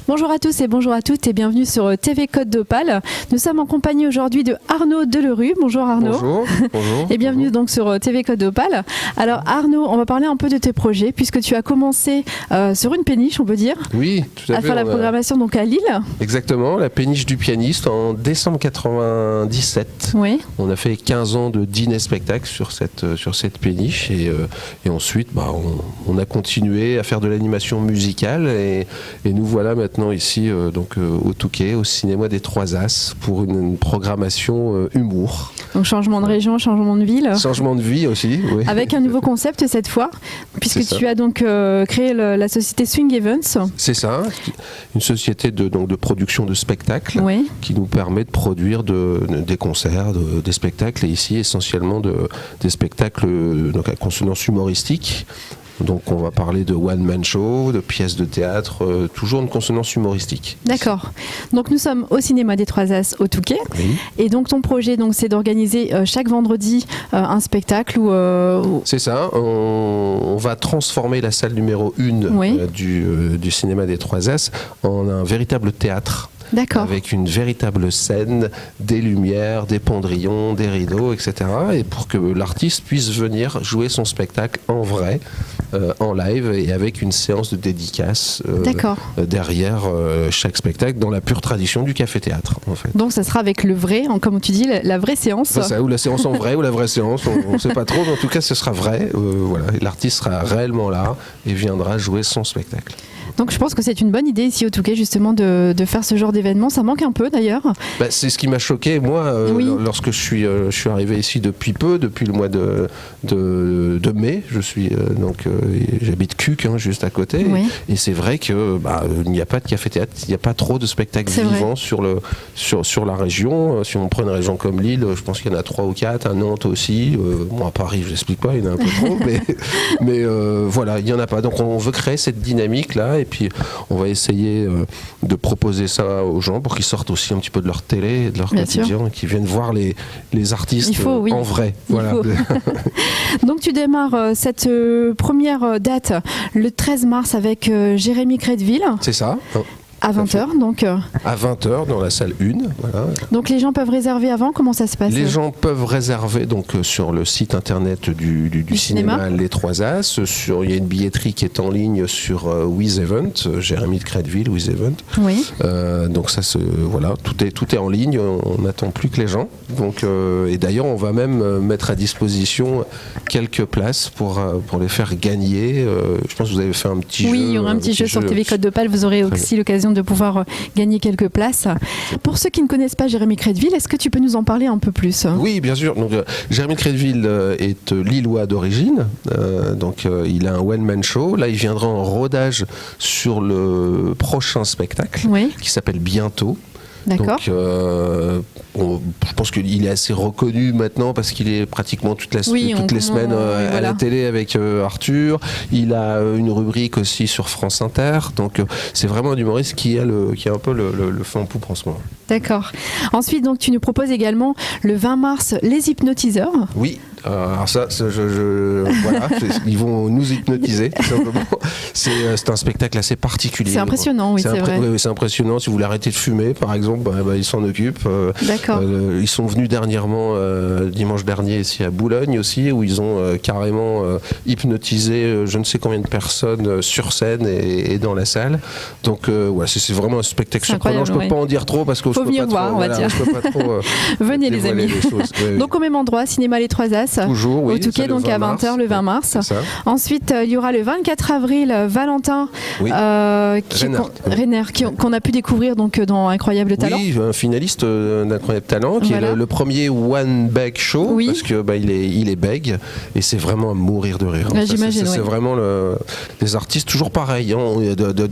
Bonjour à tous et bonjour à toutes et bienvenue sur TV Côte d'Opale. Nous sommes en compagnie aujourd'hui de Arnaud Delerue. Bonjour Arnaud. Bonjour. Bonjour. Et bienvenue donc sur TV Côte d'Opale. Alors Arnaud, on va parler un peu de tes projets puisque tu as commencé sur une péniche, on peut dire. Oui, tout à fait. À faire la programmation donc à Lille. Exactement, la péniche du pianiste en décembre 97. Oui. On a fait 15 ans de dîner-spectacle sur cette péniche et ensuite on a continué à faire de l'animation musicale et nous voilà maintenant ici au Touquet, au cinéma des Trois As pour une programmation humour. Donc changement de région, changement de ville. Changement de vie aussi, oui. Avec un nouveau concept cette fois, puisque tu as donc créé la société Swing Events. C'est ça, une société de production de spectacles qui nous permet de produire des concerts, des spectacles et ici essentiellement des spectacles à consonance humoristique. Donc on va parler de one-man show, de pièces de théâtre, toujours une consonance humoristique. D'accord. Donc nous sommes au cinéma des Trois As au Touquet. Oui. Et donc ton projet c'est d'organiser chaque vendredi un spectacle C'est ça. On va transformer la salle numéro 1 du cinéma des Trois As en un véritable théâtre. D'accord. Avec une véritable scène, des lumières, des pendrillons, des rideaux, etc. Et pour que l'artiste puisse venir jouer son spectacle en vrai, en live, et avec une séance de dédicace derrière chaque spectacle, dans la pure tradition du café-théâtre. En fait. Donc ça sera avec le vrai, comme tu dis, la vraie séance. C'est ça, ou la séance en vrai, ou la vraie séance, on ne sait pas trop, mais en tout cas ce sera vrai. Voilà. L'artiste sera réellement là et viendra jouer son spectacle. Donc je pense que c'est une bonne idée ici au Touquet justement de faire ce genre d'événement. Ça manque un peu d'ailleurs. C'est ce qui m'a choqué moi lorsque je suis arrivé ici depuis le mois de mai. Je suis j'habite Cuques, juste à côté. Oui. Et c'est vrai que il n'y a pas de café-théâtre, il n'y a pas trop de spectacles vivants sur la région. Si on prend une région comme Lille, je pense qu'il y en a 3 ou 4, à Nantes aussi. À Paris, je n'explique pas, il y en a un peu trop, mais voilà, il n'y en a pas. Donc on veut créer cette dynamique là. Et puis on va essayer de proposer ça aux gens pour qu'ils sortent aussi un petit peu de leur télé, de leur quotidien, et qu'ils viennent voir les artistes en vrai. Voilà. Donc tu démarres cette première date le 13 mars avec Jérémy Crédville. C'est ça. À 20h, donc. À 20h, dans la salle 1. Voilà. Donc les gens peuvent réserver avant, comment ça se passe ? Les gens peuvent réserver sur le site internet du cinéma Les Trois As. Il y a une billetterie qui est en ligne sur WizEvent, Jérémy de Crédville, WizEvent. Oui. Donc ça, tout est en ligne, on n'attend plus que les gens. Donc, et d'ailleurs, on va même mettre à disposition quelques places pour les faire gagner. Je pense que vous avez fait un petit jeu. Oui, il y aura un petit jeu sur TV Côte d'Opale, vous aurez aussi l'occasion de pouvoir gagner quelques places. Pour ceux qui ne connaissent pas Jérémy Crédville, est-ce que tu peux nous en parler un peu plus ? Oui, bien sûr. Donc, Jérémy Crédville est lillois d'origine. Il a un one-man show. Là, il viendra en rodage sur le prochain spectacle qui s'appelle Bientôt. D'accord. Donc, je pense qu'il est assez reconnu maintenant parce qu'il est pratiquement toutes les semaines à la télé avec Arthur. Il a une rubrique aussi sur France Inter. Donc, c'est vraiment un humoriste qui a un peu le fond en poupe en ce moment. D'accord. Ensuite, donc, tu nous proposes également le 20 mars Les Hypnotiseurs. Oui. Alors ça, voilà, ils vont nous hypnotiser, tout simplement. C'est un spectacle assez particulier. C'est impressionnant, oui, c'est vrai. Oui, c'est impressionnant. Si vous voulez arrêter de fumer, par exemple, ils s'en occupent. D'accord. Ils sont venus dernièrement, dimanche dernier, ici à Boulogne aussi, où ils ont carrément hypnotisé je ne sais combien de personnes sur scène et dans la salle. Donc, c'est vraiment un spectacle surprenant. Je ne peux pas en dire trop parce que faut venir voir, on va dire. Je peux pas trop, venez les amis. Donc au même endroit, cinéma Les Trois As. Toujours, oui. Au Touquet, donc à 20h le 20 mars. Ensuite, il y aura le 24 avril Valentin Renner, qu'on a pu découvrir donc dans Incroyable Talent. Oui, un finaliste d'Incroyable Talent, qui est le premier One Beg Show, parce que il est bègue et c'est vraiment à mourir de rire. J'imagine. C'est vraiment des artistes toujours pareil.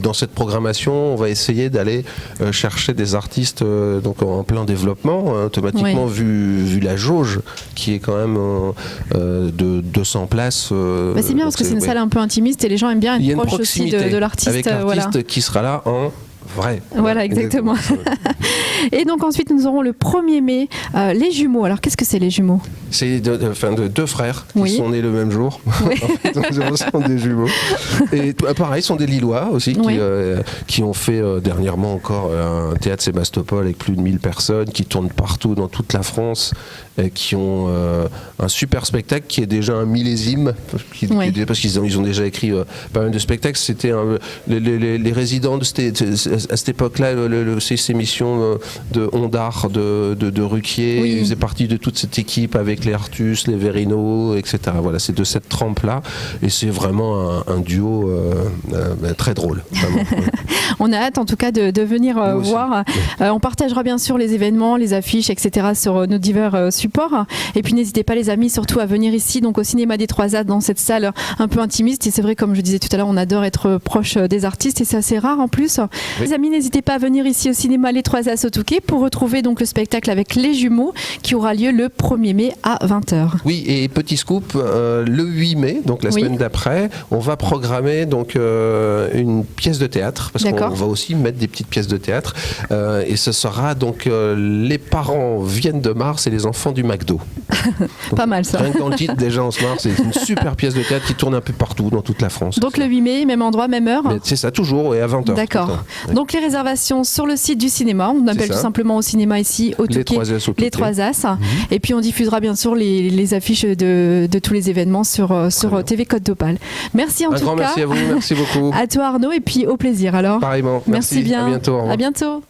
Dans cette programmation, on va essayer d'aller chercher des artistes en plein développement, automatiquement vu la jauge qui est quand même de 200 places. C'est bien parce que c'est une salle un peu intimiste et les gens aiment bien être proches aussi de l'artiste. Avec l'artiste qui sera là en vrai. Voilà, exactement. Et donc ensuite, nous aurons le 1er mai, les jumeaux. Alors, qu'est-ce que c'est les jumeaux? C'est de deux frères qui sont nés le même jour. Oui. Ce sont des jumeaux. Et pareil, ce sont des Lillois aussi qui ont fait dernièrement encore un théâtre Sébastopol avec plus de 1000 personnes, qui tournent partout dans toute la France, qui ont un super spectacle qui est déjà un millésime, parce qu'ils ont déjà écrit pas mal de spectacles. C'était les résidents à cette époque-là, ces émissions de Ondar, de Ruquier, ils faisaient partie de toute cette équipe avec les Artus, les Verino, etc. Voilà, c'est de cette trempe-là, et c'est vraiment un duo très drôle. Vraiment. On a hâte en tout cas de venir voir. On partagera bien sûr les événements, les affiches, etc. sur nos divers supports. Et puis n'hésitez pas les amis surtout à venir ici donc au cinéma des Trois As, dans cette salle un peu intimiste. Et c'est vrai, comme je disais tout à l'heure, on adore être proche des artistes et c'est assez rare en plus. Les amis, n'hésitez pas à venir ici au cinéma Les Trois As au Touquet pour retrouver donc le spectacle avec les jumeaux qui aura lieu le 1er mai à 20h. Oui, et petit scoop, le 8 mai, donc la semaine d'après, on va programmer donc une pièce de théâtre, parce qu'on va aussi mettre des petites pièces de théâtre, et ce sera donc les parents viennent de Mars et les enfants du McDo. Pas mal ça. Rien que dans le titre, déjà on se marre, c'est une super pièce de théâtre qui tourne un peu partout dans toute la France. Donc le 8 mai, même endroit, même heure. C'est ça, toujours, et à 20h. D'accord. Donc les réservations sur le site du cinéma, on appelle tout simplement au cinéma ici au Touquet, les Trois As. Et puis on diffusera bien sûr les affiches de tous les événements sur TV Côte d'Opale. Merci en tout cas. Un grand merci à vous, merci beaucoup. À toi Arnaud, et puis au plaisir alors. Pareillement. Merci bien. À bientôt. À bientôt.